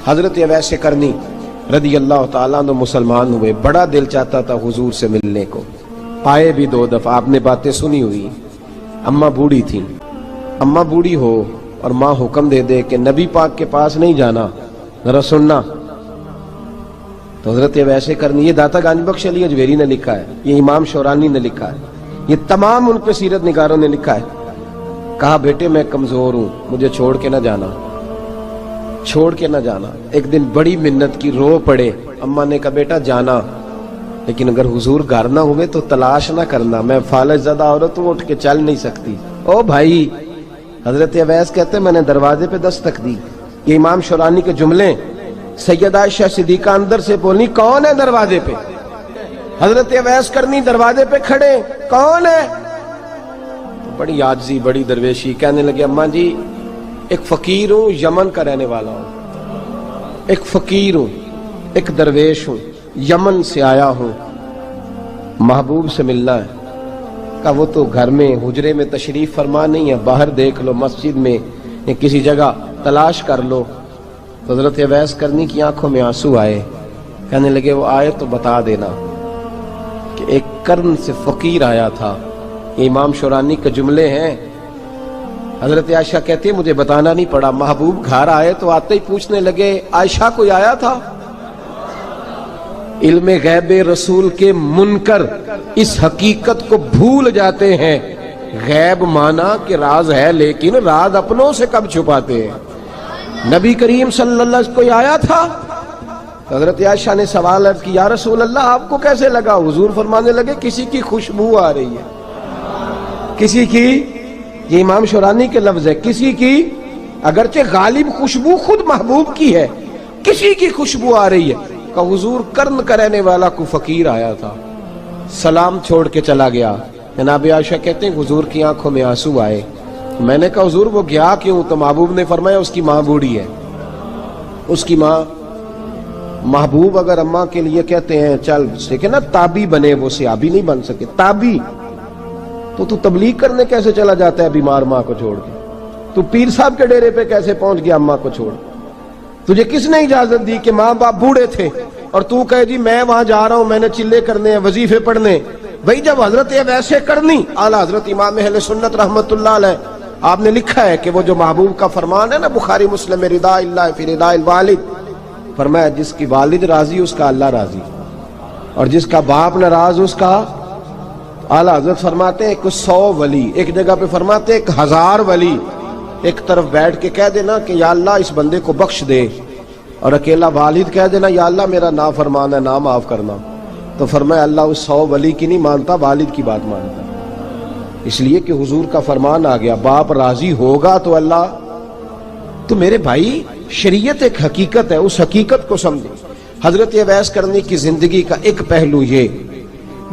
حضرت اویس کرنی رضی اللہ تعالیٰ عنہ مسلمان ہوئے، بڑا دل چاہتا تھا حضور سے ملنے کو، آئے بھی 2 دفعہ، آپ نے باتیں سنی ہوئی۔ اماں بوڑھی تھی، اماں بوڑھی ہو اور ماں حکم دے دے کہ نبی پاک کے پاس نہیں جانا، ذرا سننا، تو حضرت اویس کرنی، یہ داتا گنج بخش علی اجویری نے لکھا ہے، یہ امام شورانی نے لکھا ہے، یہ تمام ان پہ سیرت نگاروں نے لکھا ہے، کہا بیٹے میں کمزور ہوں، مجھے چھوڑ کے نہ جانا، چھوڑ کے نہ جانا۔ ایک دن بڑی منت کی، رو پڑے، اماں نے کہا بیٹا جانا، لیکن اگر حضور گھر نہ ہوئے تو تلاش نہ کرنا، میں فالج زدہ عورت ہوں، اٹھ کے چل نہیں سکتی۔ او بھائی، حضرت اویس کہتے ہیں میں نے دروازے پہ دستک دی، یہ امام شورانی کے جملے، سیدہ عائشہ صدیقہ اندر سے بولی کون ہے دروازے پہ؟ حضرت اویس کرنی دروازے پہ کھڑے، کون ہے؟ بڑی عاجزی، بڑی درویشی، کہنے لگے اماں جی ایک فقیر ہوں، یمن کا رہنے والا ہوں، ایک فقیر ہوں، ایک درویش ہوں، یمن سے آیا ہوں، محبوب سے ملنا ہے۔ کہا وہ تو گھر میں حجرے میں تشریف فرما نہیں ہے، باہر دیکھ لو، مسجد میں یا کسی جگہ تلاش کر لو۔ تو حضرت اویس کرنی کی آنکھوں میں آنسو آئے، کہنے لگے وہ آئے تو بتا دینا کہ ایک قرن سے فقیر آیا تھا۔ یہ امام شورانی کے جملے ہیں۔ حضرت عائشہ کہتی ہے مجھے بتانا نہیں پڑا، محبوب گھر آئے تو آتے ہی پوچھنے لگے عائشہ کوئی آیا تھا؟ علم غیب رسول کے منکر اس حقیقت کو بھول جاتے ہیں، غیب مانا کہ راز ہے لیکن راز اپنوں سے کب چھپاتے ہیں۔ نبی کریم صلی اللہ علیہ وسلم کوئی آیا تھا؟ حضرت عائشہ نے سوال عرض کی یا رسول اللہ آپ کو کیسے لگا؟ حضور فرمانے لگے کسی کی خوشبو آ رہی ہے، کسی کی، یہ امام شورانی کے لفظ ہے، کسی کی، اگرچہ غالب خوشبو خود محبوب کی ہے، کسی کی خوشبو آ رہی ہے۔ کہ حضور قرن کا رہنے والا کو فقیر آیا تھا، سلام چھوڑ کے چلا گیا۔ جناب عائشہ کہتے ہیں حضور کی آنکھوں میں آنسو آئے۔ میں نے کہا حضور وہ گیا کیوں؟ تو محبوب نے فرمایا اس کی ماں بوڑھی ہے، اس کی ماں۔ محبوب اگر اماں کے لیے کہتے ہیں چل دیکھیں نا تابی بنے، وہ صحابی نہیں بن سکے، تابی، تو تبلیغ کرنے کیسے چلا جاتا ہے بیمار ماں کو چھوڑ کے؟ تو پیر صاحب کے ڈیرے پہ کیسے پہنچ گیا اماں کو چھوڑ؟ تجھے کس نے اجازت دی کہ ماں باپ بوڑھے تھے اور تو کہے جی میں وہاں جا رہا ہوں، میں نے چلے کرنے ہیں، وظیفے پڑھنے؟ بھئی جب حضرت اویس کرنی اعلیٰ حضرت امام اہل سنت رحمت اللہ علیہ، آپ نے لکھا ہے کہ وہ جو محبوب کا فرمان ہے نا بخاری مسلم میں، رضا اللہ فی رضا الوالد، فرمایا جس کی والد راضی اس کا اللہ راضی، اور جس کا باپ ناراض اس کا، اعلیٰ حضرت فرماتے ہیں 100 ولی، ایک جگہ پہ فرماتے ہیں 1000 ولی ایک طرف بیٹھ کے کہہ دینا کہ یا اللہ اس بندے کو بخش دے، اور اکیلا والد کہہ دینا یا اللہ میرا نافرمان ہے، نہ معاف کرنا، تو فرمایا اللہ اس 100 ولی کی نہیں مانتا، والد کی بات مانتا، اس لیے کہ حضور کا فرمان آ گیا باپ راضی ہوگا تو اللہ۔ تو میرے بھائی شریعت ایک حقیقت ہے، اس حقیقت کو سمجھیں۔ حضرت اویس کرنی کی زندگی کا ایک پہلو یہ،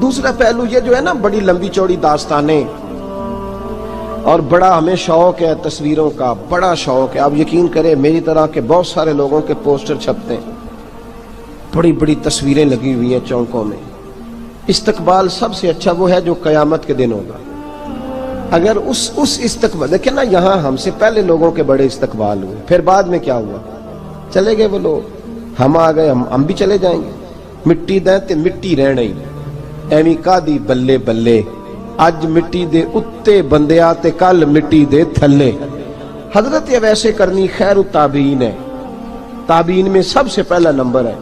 دوسرا پہلو یہ جو ہے نا بڑی لمبی چوڑی داستانیں، اور بڑا ہمیں شوق ہے تصویروں کا، بڑا شوق ہے، آپ یقین کریں میری طرح کے بہت سارے لوگوں کے پوسٹر چھپتے ہیں، بڑی بڑی تصویریں لگی ہوئی ہیں چوکوں میں۔ استقبال سب سے اچھا وہ ہے جو قیامت کے دن ہوگا۔ اگر اس استقبال دیکھیں نا، یہاں ہم سے پہلے لوگوں کے بڑے استقبال ہوئے، پھر بعد میں کیا ہوا؟ چلے گئے وہ لوگ، ہم آ گئے، ہم بھی چلے جائیں گے۔ مٹی دیں تے مٹی رہنا ہی، ایویں کا دی بلے بلے، اج مٹی دے اتے بندیا تے کل مٹی دے تھلے۔ حضرت اویس کرنی خیر التابعین ہے، تابعین میں سب سے پہلا نمبر ہے۔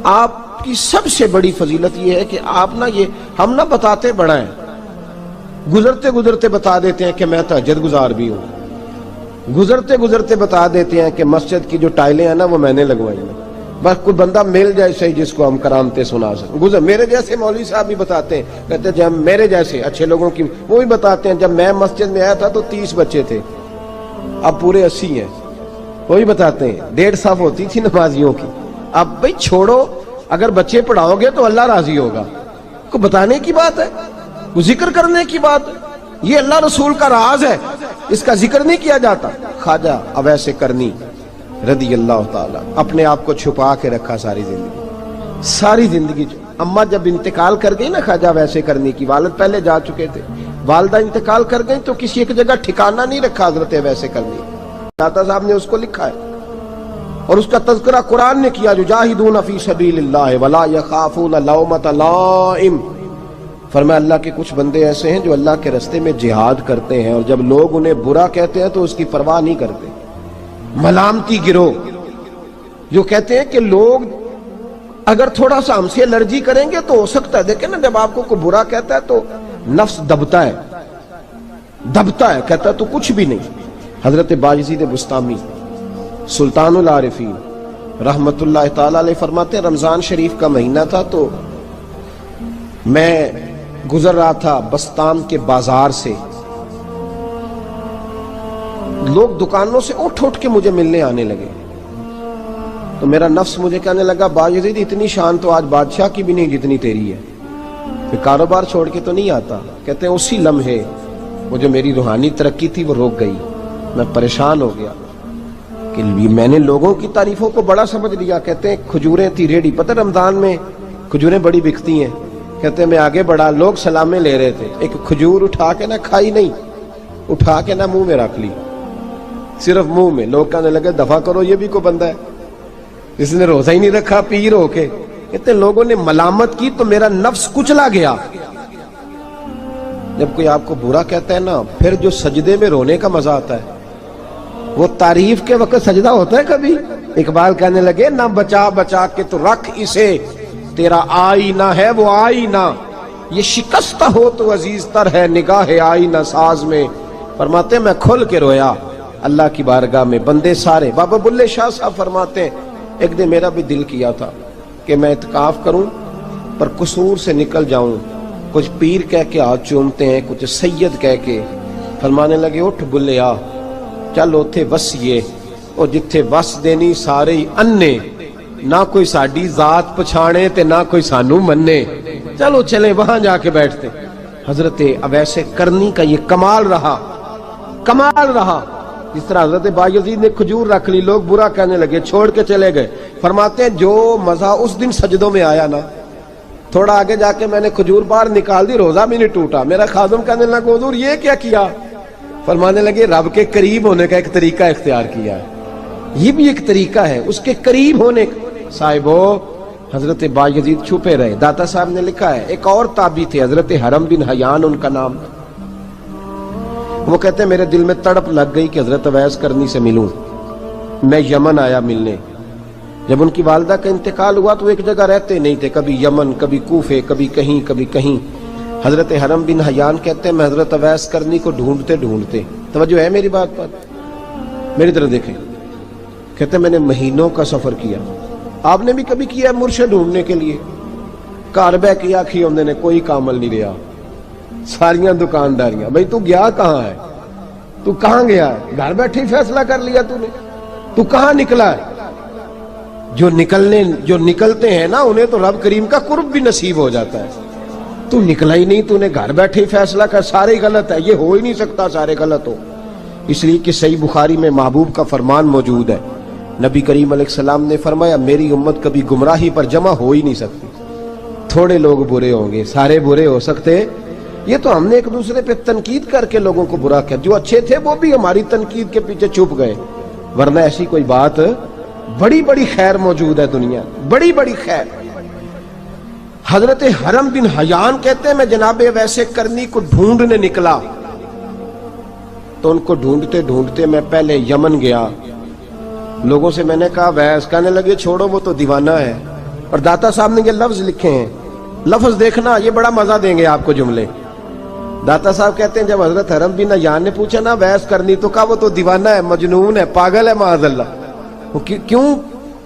آپ کی سب سے بڑی فضیلت یہ ہے کہ آپ نا، یہ ہم نہ بتاتے بڑا ہیں، گزرتے گزرتے بتا دیتے ہیں کہ میں تہجد گزار بھی ہوں، گزرتے گزرتے بتا دیتے ہیں کہ مسجد کی جو ٹائلیں ہیں نا وہ میں نے لگوائی ہیں، بس کوئی بندہ مل جائے صحیح جس کو ہم کرامتیں سنا سکیں۔ میرے جیسے مولوی صاحب بھی بتاتے ہیں، کہتے ہیں جب میرے جیسے اچھے لوگوں کی، وہ بھی بتاتے ہیں جب میں مسجد میں آیا تھا تو 30 بچے تھے، اب پورے 80 ہیں، وہی بتاتے ہیں 1.5 صف ہوتی تھی نمازیوں کی، اب بھئی چھوڑو، اگر بچے پڑھاؤ گے تو اللہ راضی ہوگا، کو بتانے کی بات ہے، وہ ذکر کرنے کی بات ہے، یہ اللہ رسول کا راز ہے، اس کا ذکر نہیں کیا جاتا۔ خواجہ اویس کرنی رضی اللہ تعالیٰ اپنے آپ کو چھپا کے رکھا ساری زندگی۔ اماں جب انتقال کر گئی نا خواجہ اویس کرنی کی، والد پہلے جا چکے تھے، والدہ انتقال کر گئی تو کسی ایک جگہ ٹھکانہ نہیں رکھا حضرت اویس کرنی، داتا صاحب نے اس کو لکھا ہے اور اس کا تذکرہ قرآن نے کیا، یجاہدون فی سبیل اللہ ولا یخافون لومۃ لائم۔ فرمایا اللہ کے کچھ بندے ایسے ہیں جو اللہ کے راستے میں جہاد کرتے ہیں اور جب لوگ انہیں برا کہتے ہیں تو اس کی پرواہ نہیں کرتے۔ ملامتی گروہ جو کہتے ہیں کہ لوگ اگر تھوڑا سا ہم سے الرجی کریں گے تو ہو سکتا ہے، دیکھیں نا جب آپ کو کوئی برا کہتا ہے تو نفس دبتا ہے، کہتا ہے تو کچھ بھی نہیں۔ حضرت باجزید بسطامی سلطان العارفین رحمت اللہ تعالی علیہ فرماتے ہیں رمضان شریف کا مہینہ تھا تو میں گزر رہا تھا بستام کے بازار سے، لوگ دکانوں سے اٹھ کے مجھے ملنے آنے لگے، تو میرا نفس مجھے کہنے لگا باجزید اتنی شان تو آج بادشاہ کی بھی نہیں جتنی تیری ہے، میں کاروبار چھوڑ کے تو نہیں آتا۔ کہتے ہیں اسی لمحے وہ جو میری روحانی ترقی تھی وہ رک گئی، میں پریشان ہو گیا کہ میں نے لوگوں کی تعریفوں کو بڑا سمجھ لیا۔ کہتے ہیں کھجوریں تھی ریڈی، پتہ رمضان میں کھجوریں بڑی بکتی ہیں، کہتے ہیں میں آگے بڑھا، لوگ سلامیں لے رہے تھے، ایک کھجور اٹھا کے نہ کھائی نہیں، اٹھا کے نہ منہ میں رکھ لی، صرف منہ میں۔ لوگ کہنے لگے دفع کرو، یہ بھی کوئی بندہ ہے جس نے روزہ ہی نہیں رکھا پیر ہو کے۔ کہتے ہیں لوگوں نے ملامت کی تو میرا نفس کچلا گیا۔ جب کوئی آپ کو برا کہتا ہے نا، پھر جو سجدے میں رونے کا مزہ آتا ہے وہ تعریف کے وقت سجدہ ہوتا ہے کبھی؟ اقبال کہنے لگے نہ بچا بچا کے تو رکھ اسے، تیرا آئینہ ہے وہ آئینہ، یہ شکستہ ہو تو عزیز تر ہے نگاہ آئینہ ساز میں۔ فرماتے میں کھل کے رویا اللہ کی بارگاہ میں، بندے سارے۔ بابا بلے شاہ صاحب فرماتے ہیں ایک دن میرا بھی دل کیا تھا کہ میں اعتکاف کروں پر قصور سے نکل جاؤں، کچھ پیر کہہ کے ہاتھ چومتے ہیں، کچھ سید کہہ کے۔ فرمانے لگے اٹھ بلیا چل اوتھے وسیے، اور جتھے وس دینی سارے ہی انے، نہ کوئی ساڈی ذات پچھانے تے نہ کوئی سانو منے، چلو چلے وہاں جا کے بیٹھتے۔ حضرت اویس کرنی کا یہ کمال رہا، جس طرح حضرت بایزید نے کھجور رکھ لی، لوگ برا کہنے لگے، چھوڑ کے چلے گئے۔ فرماتے ہیں جو مزہ اس دن سجدوں میں آیا نا، تھوڑا آگے جا کے میں نے کھجور باہر نکال دی، روزہ بھی نہیں ٹوٹا۔ میرا خادم کہنے لگا حضور یہ کیا کیا؟ فرمانے لگے رب کے قریب ہونے کا ایک طریقہ اختیار کیا ہے، یہ بھی ایک طریقہ ہے اس کے قریب ہونے کا۔ صاحبو حضرت بایزید چھپے رہے۔ داتا صاحب نے لکھا ہے ایک اور تابعی تھے حضرت حرم بن حیان ان کا نام، وہ کہتے ہیں میرے دل میں تڑپ لگ گئی کہ حضرت اویس کرنی سے ملوں۔ میں یمن آیا ملنے، جب ان کی والدہ کا انتقال ہوا تو ایک جگہ رہتے نہیں تھے، کبھی یمن، کبھی کوفے، کبھی کہیں۔ حضرت حرم بن حیان کہتے ہیں میں حضرت اویس کرنی کو ڈھونڈتے، توجہ ہے میری بات پر، میری طرف دیکھیں، کہتے ہیں میں نے مہینوں کا سفر کیا۔ آپ نے بھی کبھی کیا مرشد ڈھونڈنے کے لیے؟ گھر بہ کے آکھی ہوں نے کوئی کامل نہیں رہا، ساریاں دکانداریاں، بھئی تو گیا کہاں ہے؟ تو کہاں گیا ہے؟ گھر بیٹھے فیصلہ کر لیا تو نے، تو کہاں نکلا ہے؟ جو نکلتے ہیں نا انہیں تو رب کریم کا قرب بھی نصیب ہو جاتا ہے۔ تو نکلا ہی نہیں، تو نے گھر بیٹھے فیصلہ کر، سارے غلط ہے، یہ ہو ہی نہیں سکتا سارے غلط ہو۔ اس لیے کہ صحیح بخاری میں محبوب کا فرمان موجود ہے، نبی کریم علیہ السلام نے فرمایا میری امت کبھی گمراہی پر جمع ہو ہی نہیں سکتی، تھوڑے لوگ برے ہوں گے، سارے برے ہو سکتے؟ یہ تو ہم نے ایک دوسرے پہ تنقید کر کے لوگوں کو برا کیا، جو اچھے تھے وہ بھی ہماری تنقید کے پیچھے چھپ گئے، ورنہ ایسی کوئی بات، بڑی خیر موجود ہے دنیا، بڑی خیر۔ حضرت حرم بن حیان کہتے ہیں میں جناب اویس کرنی کو ڈھونڈنے نکلا، تو ان کو ڈھونڈتے میں پہلے یمن گیا، لوگوں سے میں نے کہا ویس، کہنے لگے چھوڑو وہ تو دیوانہ ہے۔ اور داتا صاحب نے یہ لفظ لکھے ہیں، لفظ دیکھنا یہ بڑا مزہ دیں گے آپ کو جملے۔ داتا صاحب کہتے ہیں جب حضرت حرم بن حیان نے پوچھا نا ویس کرنی، تو کہا وہ تو دیوانہ ہے، مجنون ہے، پاگل ہے معاذ اللہ۔ کیوں،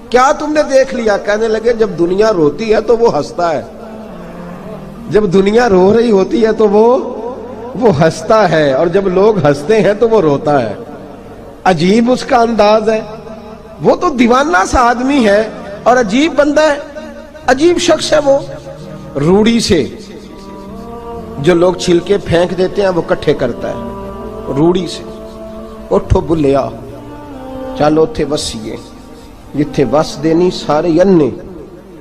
کیا تم نے دیکھ لیا؟ کہنے لگے جب دنیا روتی ہے تو وہ ہنستا ہے، جب دنیا رو رہی ہوتی ہے تو وہ ہنستا ہے، اور جب لوگ ہنستے ہیں تو وہ روتا ہے۔ عجیب اس کا انداز ہے، وہ تو دیوانہ سا آدمی ہے اور عجیب بندہ ہے، عجیب شخص ہے وہ۔ روڑی سے جو لوگ چھلکے پھینک دیتے ہیں وہ کٹھے کرتا ہے، روڑی سے۔ اٹھو بلیا چل اوتھے وسیے، جتھے وس دینی سارے انے،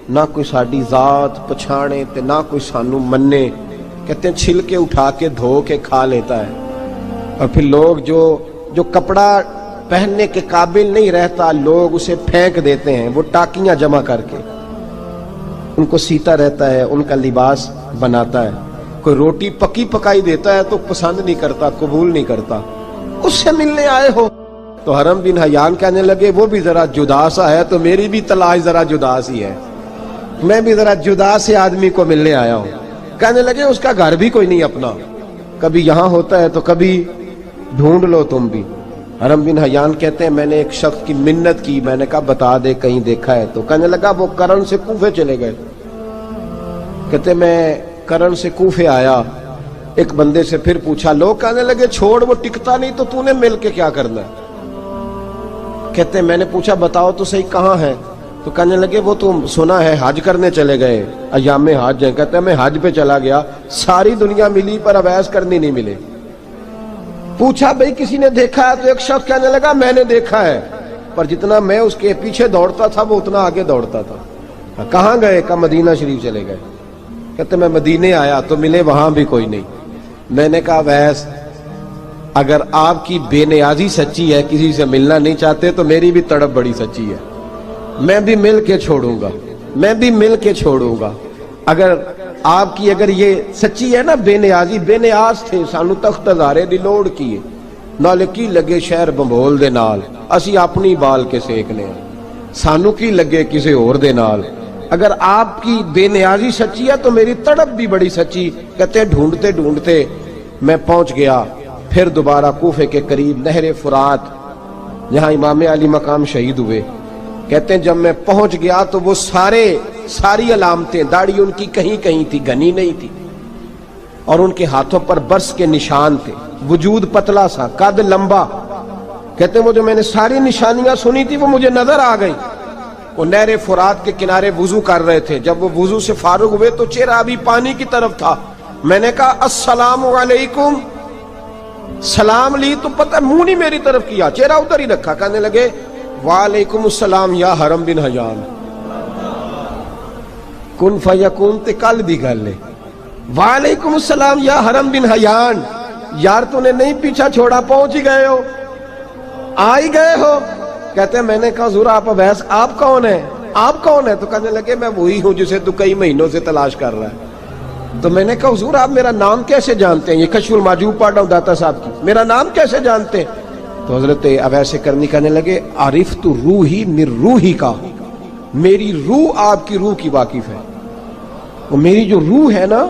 نہ کوئی ساڈی ذات پچھانے تے نہ کوئی سانو منے۔ کہتے ہیں چھلکے اٹھا کے دھو کے کھا لیتا ہے، اور پھر لوگ جو کپڑا پہننے کے قابل نہیں رہتا لوگ اسے پھینک دیتے ہیں، وہ ٹاکیاں جمع کر کے ان کو سیتا رہتا ہے، ان کا لباس بناتا ہے۔ کوئی روٹی پکی پکائی دیتا ہے تو پسند نہیں کرتا، قبول نہیں کرتا، اس سے ملنے آئے ہو۔ تو حرم بن حیان کہنے لگے وہ بھی ذرا جدا سا ہے تو میری بھی تلاش ذرا جدا سی ہے، میں بھی ذرا جدا سے آدمی کو ملنے آیا ہوں۔ کہنے لگے اس کا گھر بھی کوئی نہیں اپنا، کبھی یہاں ہوتا ہے تو کبھی ڈھونڈ لو تم بھی۔ حرم بن حیان کہتے ہیں میں نے ایک شخص کی منت کی، میں نے کہا بتا دے کہیں دیکھا ہے تو۔ کہنے لگا وہ کرن سے کوفے چلے گئے۔ کہتے میں کرن سے کوفے آیا، ایک بندے سے پھر پوچھا، لوگ کہنے لگے چھوڑ وہ ٹکتا نہیں تو تو نے مل کے کیا کرنا ہے۔ کہتے میں نے پوچھا بتاؤ تو صحیح کہاں ہے، تو کہنے لگے وہ تم سنا ہے حج کرنے چلے گئے، ایام حج ہیں۔ کہتے میں حج پہ چلا گیا، ساری دنیا ملی پر اویس کرنی نہیں ملے۔ پوچھا بھئی کسی نے دیکھا ہے، تو ایک شخص کہنے لگا میں نے دیکھا ہے، پر جتنا میں اس کے پیچھے دوڑتا تھا وہ اتنا آگے دوڑتا تھا۔ کہاں گئے؟ کہا مدینہ شریف چلے گئے۔ کہتے میں مدینے آیا تو ملے وہاں بھی کوئی نہیں۔ میں نے کہا ویس اگر آپ کی بے نیازی سچی ہے، کسی سے ملنا نہیں چاہتے، تو میری بھی تڑپ بڑی سچی ہے، میں بھی مل کے چھوڑوں گا، میں بھی مل کے چھوڑوں گا۔ اگر آپ کی اگر یہ سچی ہے نا بے نیازی، بے نیاز تھے، سانو تخت ہزارے دی لوڑ کیے، نالے کی لگے شہر بمبول دے نال، اسی اپنی بال کے سیکنے ہیں، سانو کی لگے کسی اور دے نال۔ اگر آپ کی بے نیازی سچی ہے تو میری تڑپ بھی بڑی سچی۔ کہتے ڈھونڈتے ڈھونڈتے میں پہنچ گیا، پھر دوبارہ کوفے کے قریب نہر فرات جہاں امام علی مقام شہید ہوئے۔ کہتے ہیں جب میں پہنچ گیا تو وہ ساری علامتیں، داڑھی ان کی کہیں کہیں تھی، گھنی نہیں تھی، اور ان کے ہاتھوں پر برس کے نشان تھے، وجود پتلا سا، قد لمبا۔ کہتے ہیں وہ جو میں نے ساری نشانیاں سنی تھی وہ مجھے نظر آ گئی۔ وہ نہر فرات کے کنارے وضو کر رہے تھے، جب وہ وضو سے فارغ ہوئے تو چہرہ ابھی پانی کی طرف تھا۔ میں نے کہا السلام علیکم، سلام لی تو پتہ منہ نہیں میری طرف کیا، چہرہ ادھر ہی رکھا۔ کہنے لگے وعلیکم السلام یا حرم بن حیان، کن فیکون تے کل دی گل ہے۔ وعلیکم السلام یا حرم بن حیان، یار تو نے نہیں پیچھا چھوڑا، پہنچ ہی گئے ہو، آ ہی گئے ہو۔ کہتے ہیں میں نے کہا حضور آپ اویس، آپ کون ہیں، آپ کون ہیں؟ تو کہنے لگے میں وہی ہوں جسے تو کئی مہینوں سے تلاش کر رہا ہے۔ تو میں نے کہا حضور آپ میرا نام کیسے جانتے ہیں؟ یہ کشف المحجوب پڑھ رہا ہوں داتا صاحب کی، میرا نام کیسے جانتے ہیں؟ تو حضرت اویس کرنی کہنے لگے عرفت روحی من روحی کا، میری روح آپ کی روح کی واقف ہے، وہ میری جو روح ہے نا،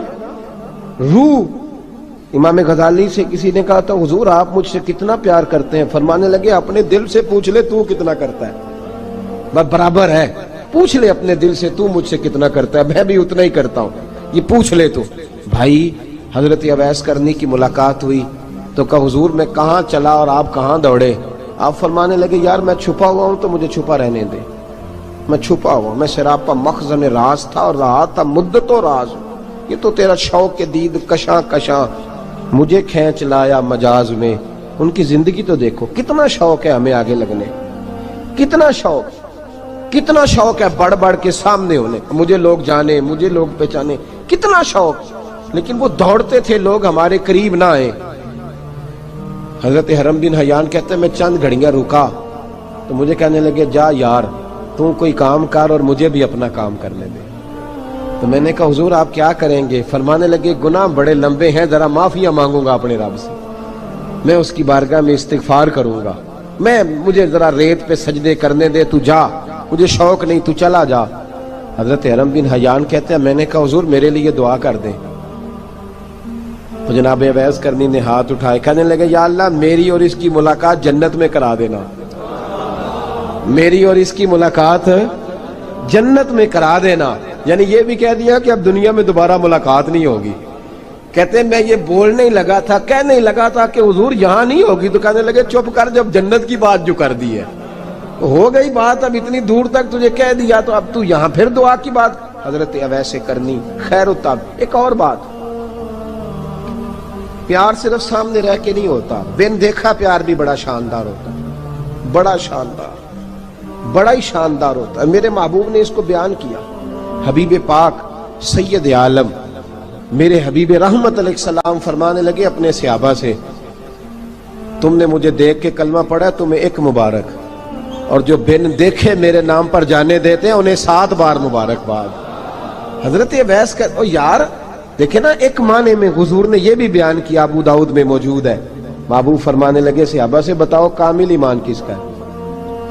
روح۔ امام غزالی سے کسی نے کہا تھا حضور آپ مجھ سے کتنا پیار کرتے ہیں؟ فرمانے لگے اپنے دل سے پوچھ لے تو کتنا کرتا ہے، بس برابر ہے، پوچھ لے اپنے دل سے تو مجھ سے کتنا کرتا ہے، میں بھی اتنا ہی کرتا ہوں، یہ پوچھ لے تو۔ بھائی حضرت اویس کرنی کی ملاقات ہوئی تو کہا حضور میں کہاں چلا اور آپ کہاں دوڑے؟ آپ فرمانے لگے یار میں چھپا ہوا ہوں تو مجھے چھپا رہنے دے، میں چھپا ہوا، میں سراپا مخزن راز تھا اور رہا تھا مدت و راز۔ یہ تو تیرا شوق کے دید کشاں کشاں مجھے کھینچ لایا مجاز میں۔ ان کی زندگی تو دیکھو، کتنا شوق ہے ہمیں آگے لگنے، کتنا شوق ہے بڑھ بڑھ کے سامنے ہونے، مجھے لوگ جانے، مجھے لوگ پہچانے، کتنا شوق، لیکن وہ دوڑتے تھے لوگ ہمارے قریب نہ آئے۔ حضرت حرم بن حیان کہتے ہیں میں چند گھڑیاں رکا تو مجھے کہنے لگے جا یار تو کوئی کام کر اور مجھے بھی اپنا کام کرنے دے۔ تو میں نے کہا حضور آپ کیا کریں گے؟ فرمانے لگے گناہ بڑے لمبے ہیں، ذرا معافیاں مانگوں گا اپنے رب سے، میں اس کی بارگاہ میں استغفار کروں گا، مجھے ذرا ریت پہ سجدے کرنے دے، تو جا، مجھے شوق نہیں، تو چلا جا۔ حضرت حرم بن حیان کہتے ہیں میں نے کہا حضور میرے لیے دعا کر دیں۔ تو جناب اویس کرنی نے ہاتھ اٹھائے، کہنے لگے یا اللہ میری اور اس کی ملاقات جنت میں کرا دینا، میری اور اس کی ملاقات جنت میں کرا دینا۔ یعنی یہ بھی کہہ دیا کہ اب دنیا میں دوبارہ ملاقات نہیں ہوگی۔ کہتے ہیں میں یہ بولنے ہی لگا تھا، کہنے ہی لگا تھا کہ حضور یہاں نہیں ہوگی، تو کہنے لگے چپ کر، جب جنت کی بات جو کر دی ہے ہو گئی بات، اب اتنی دور تک تجھے کہہ دیا تو اب تو یہاں پھر دعا کی بات۔ حضرت اویس کرنی خیر التاب۔ ایک اور بات، پیار صرف سامنے رہ کے نہیں ہوتا، بن دیکھا پیار بھی بڑا شاندار ہوتا ہے، بڑا شاندار، بڑا ہی شاندار ہوتا ہے۔ میرے محبوب نے اس کو بیان کیا، حبیب پاک سید عالم میرے حبیب رحمت علیہ السلام فرمانے لگے اپنے صحابہ سے تم نے مجھے دیکھ کے کلمہ پڑھا، تمہیں ایک مبارک، اور جو بن دیکھے میرے نام پر جانے دیتے ہیں انہیں 7 بار مبارکباد۔ حضرت اویس کا یار دیکھیں نا، ایک معنی میں حضور نے یہ بھی بیان کیا، ابو داؤد میں موجود ہے۔ محبوب فرمانے لگے صحابہ سے بتاؤ کامل ایمان کس کا ہے؟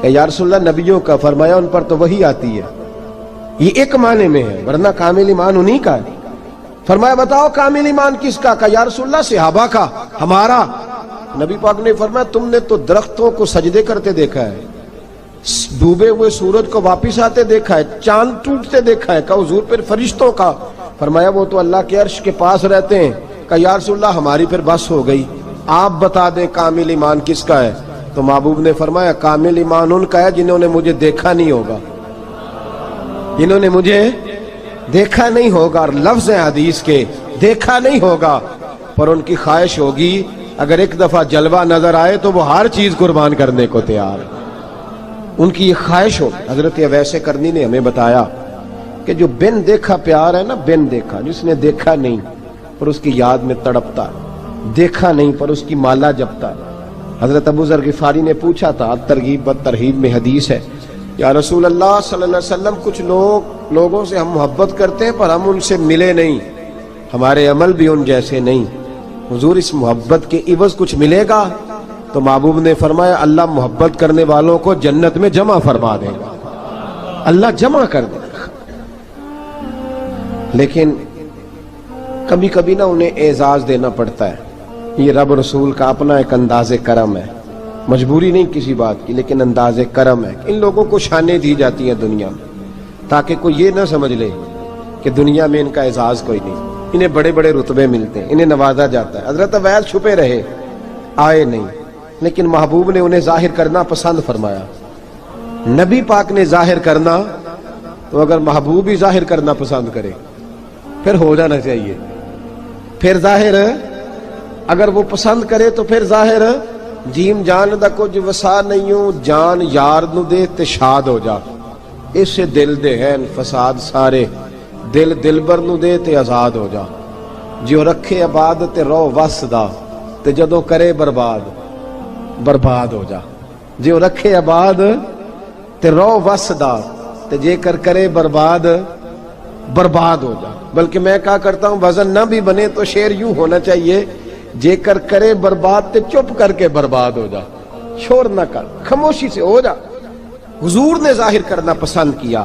کہ یا رسول اللہ نبیوں کا۔ فرمایا ان پر تو وہی آتی ہے، یہ ایک معنی میں ہے، ورنہ کامل ایمان انہی کا ہے۔ فرمایا بتاؤ کامل ایمان کس کا؟ کہ یا رسول اللہ صحابہ کا، ہمارا۔ نبی پاک نے فرمایا تم نے تو درختوں کو سجدے کرتے دیکھا ہے، ڈوبے ہوئے سورج کو واپس آتے دیکھا ہے، چاند ٹوٹتے دیکھا ہے۔ کہ حضور پھر فرشتوں کا؟ فرمایا وہ تو اللہ کے عرش کے پاس رہتے ہیں۔ کہ یا رسول اللہ ہماری پھر بس ہو گئی، آپ بتا دیں کامل ایمان کس کا ہے؟ تو محبوب نے فرمایا کامل ایمان ان کا ہے جنہوں نے مجھے دیکھا نہیں ہوگا، جنہوں نے مجھے دیکھا نہیں ہوگا، اور لفظ ہیں حدیث کے، دیکھا نہیں ہوگا پر ان کی خواہش ہوگی اگر ایک دفعہ جلوہ نظر آئے تو وہ ہر چیز قربان کرنے کو تیار ہے، ان کی یہ خواہش ہو۔ حضرت اویس کرنی نے ہمیں بتایا کہ جو بن دیکھا پیار ہے نا، بن دیکھا، جس نے دیکھا نہیں پر اس کی یاد میں تڑپتا ہے، دیکھا نہیں پر اس کی مالا جپتا ہے۔ حضرت ابو ذر غفاری نے پوچھا تھا، ترغیب و ترہیب میں حدیث ہے، یا رسول اللہ صلی اللہ علیہ وسلم کچھ لوگوں سے ہم محبت کرتے ہیں پر ہم ان سے ملے نہیں، ہمارے عمل بھی ان جیسے نہیں، حضور اس محبت کے عوض کچھ ملے گا؟ تو محبوب نے فرمایا اللہ محبت کرنے والوں کو جنت میں جمع فرما دے گا، اللہ جمع کر دے گا۔ لیکن کبھی کبھی نہ انہیں اعزاز دینا پڑتا ہے، یہ رب رسول کا اپنا ایک انداز کرم ہے، مجبوری نہیں کسی بات کی، لیکن انداز کرم ہے۔ ان لوگوں کو شانیں دی جاتی ہیں دنیا میں تاکہ کوئی یہ نہ سمجھ لے کہ دنیا میں ان کا اعزاز کوئی نہیں، انہیں بڑے بڑے رتبے ملتے ہیں، انہیں نوازا جاتا ہے۔ حضرت اویس چھپے رہے، آئے نہیں، لیکن محبوب نے انہیں ظاہر کرنا پسند فرمایا۔ نبی پاک نے ظاہر کرنا تو اگر محبوب ہی ظاہر کرنا پسند کرے پھر ہو جانا چاہیے، پھر ظاہر اگر وہ پسند کرے تو پھر ظاہر جیم جان دا کچھ وسا نہیں ہوں، جان یار نو دے تے شاد ہو جا، اسے دل دے ہیں فساد سارے، دل دلبر نو دے تے آزاد ہو جا، جو رکھے آباد تے رو وس دا تے جدوں کرے برباد برباد ہو جا، جو رکھے آباد تے رو وس دا تے جے کر کرے برباد برباد ہو جا۔ بلکہ میں کہا کرتا ہوں وزن نہ بھی بنے تو شعر یوں ہونا چاہیے، جے کر کرے برباد تے چپ کر کے برباد ہو جا، شور نہ کر، خاموشی سے ہو جا۔ حضور نے ظاہر کرنا پسند کیا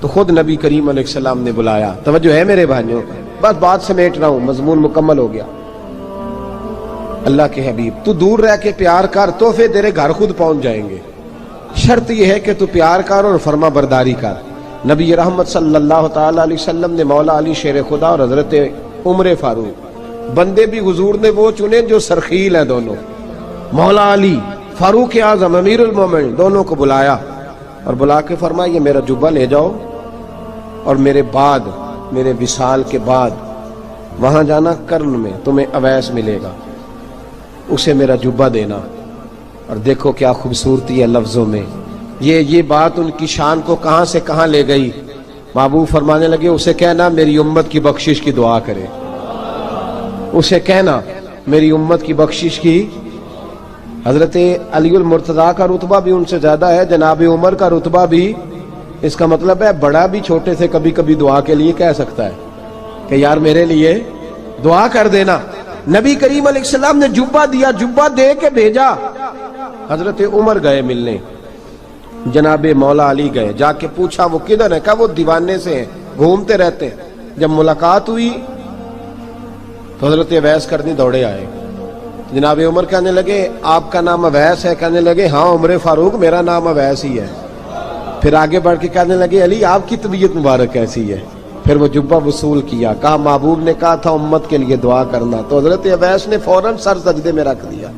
تو خود نبی کریم علیہ السلام نے بلایا۔ توجہ ہے میرے بھائیوں، بس بات سمیٹ رہا ہوں، مضمون مکمل ہو گیا۔ اللہ کے حبیب تو دور رہ کے پیار کر، تحفے تیرے گھر خود پہنچ جائیں گے، شرط یہ ہے کہ تو پیار کر اور فرما برداری کر۔ نبی رحمت صلی اللہ تعالی علیہ وسلم نے مولا علی شیر خدا اور حضرت عمر فاروق، بندے بھی حضور نے وہ چنے جو سرخیل ہیں دونوں، مولا علی فاروق اعظم امیر المومنین، دونوں کو بلایا اور بلا کے فرمایا یہ میرا جبہ لے جاؤ اور میرے بعد، میرے وصال کے بعد وہاں جانا کرن میں تمہیں اویس ملے گا، اسے میرا جبہ دینا۔ اور دیکھو کیا خوبصورتی ہے لفظوں میں، یہ بات ان کی شان کو کہاں سے کہاں لے گئی۔ محبوب فرمانے لگے اسے کہنا میری امت کی بخشش کی دعا کرے، اسے کہنا میری امت کی بخشش کی۔ حضرت علی المرتضیٰ کا رتبہ بھی ان سے زیادہ ہے، جناب عمر کا رتبہ بھی، اس کا مطلب ہے بڑا بھی چھوٹے سے کبھی کبھی دعا کے لیے کہہ سکتا ہے کہ یار میرے لیے دعا کر دینا۔ نبی کریم علیہ السلام نے جبہ دیا، جبہ دے کے بھیجا۔ حضرت عمر گئے ملنے، جناب مولا علی گئے، جا کے پوچھا وہ کدھر ہے؟ کہا وہ دیوانے سے ہیں، گھومتے رہتے ہیں۔ جب ملاقات ہوئی تو حضرت اویس کرنی دوڑے آئے، جناب عمر کہنے لگے آپ کا نام اویس ہے؟ کہنے لگے ہاں عمر فاروق میرا نام اویس ہی ہے۔ پھر آگے بڑھ کے کہنے لگے علی آپ کی طبیعت مبارک کیسی ہے؟ پھر وہ جبہ وصول کیا، کہا محبوب نے کہا تھا امت کے لیے دعا کرنا، تو حضرت اویس نے فوراً سر سجدے میں رکھ دیا۔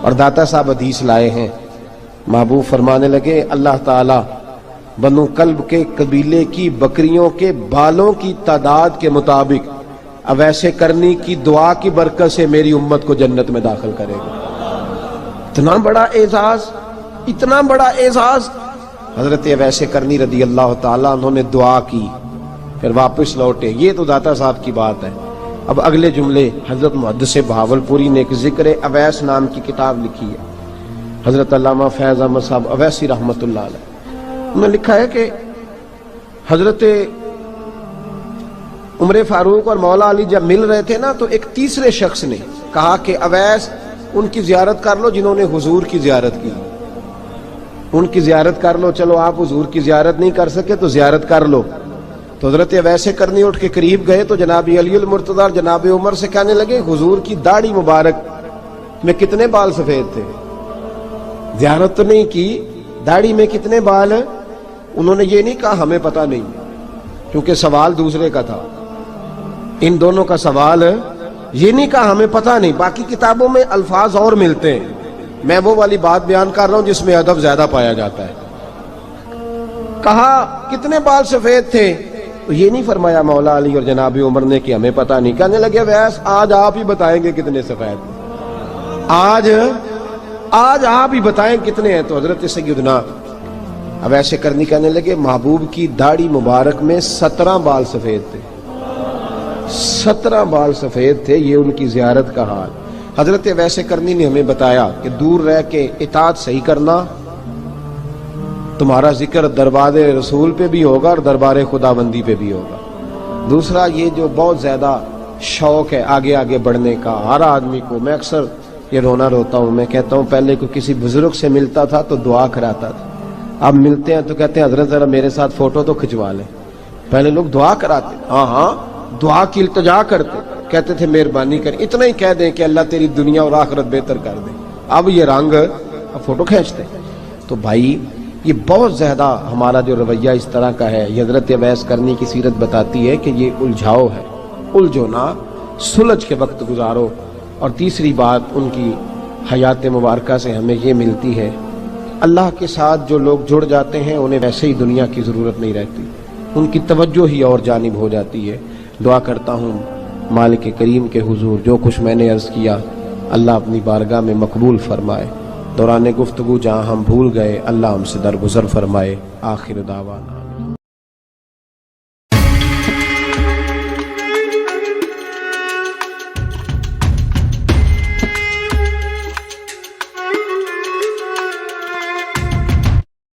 اور داتا صاحب حدیث لائے ہیں، محبوب فرمانے لگے اللہ تعالی بنو کلب کے قبیلے کی بکریوں کے بالوں کی تعداد کے مطابق اویس کرنی کی دعا کی برکت سے میری امت کو جنت میں داخل کرے گا۔ اتنا بڑا اعزاز، اتنا بڑا اعزاز۔ حضرت اویس کرنی رضی اللہ تعالیٰ انہوں نے دعا کی، پھر واپس لوٹے۔ یہ تو داتا صاحب کی بات ہے، اب اگلے جملے حضرت محدث بہاولپوری نے ایک ذکر اویس نام کی کتاب لکھی ہے، حضرت علامہ فیض احمد صاحب اویسی رحمۃ اللہ علیہ، انہوں نے لکھا ہے کہ حضرت عمر فاروق اور مولا علی جب مل رہے تھے نا تو ایک تیسرے شخص نے کہا کہ اویس ان کی زیارت کر لو جنہوں نے حضور کی زیارت کی، ان کی زیارت کر لو، چلو آپ حضور کی زیارت نہیں کر سکے تو زیارت کر لو۔ تو حضرت اویس کرنی اٹھ کے قریب گئے تو جناب علی المرتضیٰ اور جناب عمر سے کہنے لگے حضور کی داڑھی مبارک میں کتنے بال سفید تھے؟ زیارت تو نہیں کی، داڑھی میں کتنے بال؟ انہوں نے یہ نہیں کہا ہمیں پتہ نہیں، کیونکہ سوال دوسرے کا تھا، ان دونوں کا سوال یہ نہیں کہا ہمیں پتہ نہیں، باقی کتابوں میں الفاظ اور ملتے ہیں، میں وہ والی بات بیان کر رہا ہوں جس میں ادب زیادہ پایا جاتا ہے۔ کہا کتنے بال سفید تھے؟ تو یہ نہیں فرمایا مولا علی اور جناب عمر نے کہ ہمیں پتہ نہیں، کہنے لگے ویس آج آپ ہی بتائیں گے کتنے سفید، آج آپ ہی بتائیں کتنے ہیں۔ تو حضرت سیدنا اویس کرنی کہنے لگے محبوب کی داڑھی مبارک میں 17 بال سفید تھے، 17 بال سفید تھے، یہ ان کی زیارت کا حال۔ حضرت اویس کرنی نے ہمیں بتایا کہ دور رہ کے اطاعت صحیح کرنا، تمہارا ذکر دربار رسول پہ بھی ہوگا اور دربار خداوندی پہ بھی ہوگا۔ دوسرا یہ جو بہت زیادہ شوق ہے آگے آگے بڑھنے کا ہر آدمی کو، میں اکثر یہ روتا ہوں، میں کہتا ہوں پہلے کوئی کسی بزرگ سے ملتا تھا تو دعا کراتا تھا، اب ملتے ہیں تو کہتے ہیں حضرت ذرا میرے ساتھ فوٹو تو کھنچوا لیں۔ پہلے لوگ دعا کراتے، ہاں دعا کی التجا کرتے، کہتے تھے مہربانی کر، اتنا ہی کہہ دیں کہ اللہ تیری دنیا اور آخرت بہتر کر دے، اب یہ رنگ اب فوٹو کھینچتے۔ تو بھائی یہ بہت زیادہ ہمارا جو رویہ اس طرح کا ہے، یہ حضرت اویس کرنی کی سیرت بتاتی ہے کہ یہ الجھاؤ ہے، الجھو نہ، سلجھ کے وقت گزارو۔ اور تیسری بات ان کی حیات مبارکہ سے ہمیں یہ ملتی ہے، اللہ کے ساتھ جو لوگ جڑ جاتے ہیں انہیں ویسے ہی دنیا کی ضرورت نہیں رہتی، ان کی توجہ ہی اور جانب ہو جاتی ہے۔ دعا کرتا ہوں مالک کریم کے حضور جو کچھ میں نے عرض کیا اللہ اپنی بارگاہ میں مقبول فرمائے، دوران گفتگو جہاں ہم بھول گئے اللہ ہم سے درگزر فرمائے۔ آخر دعوانا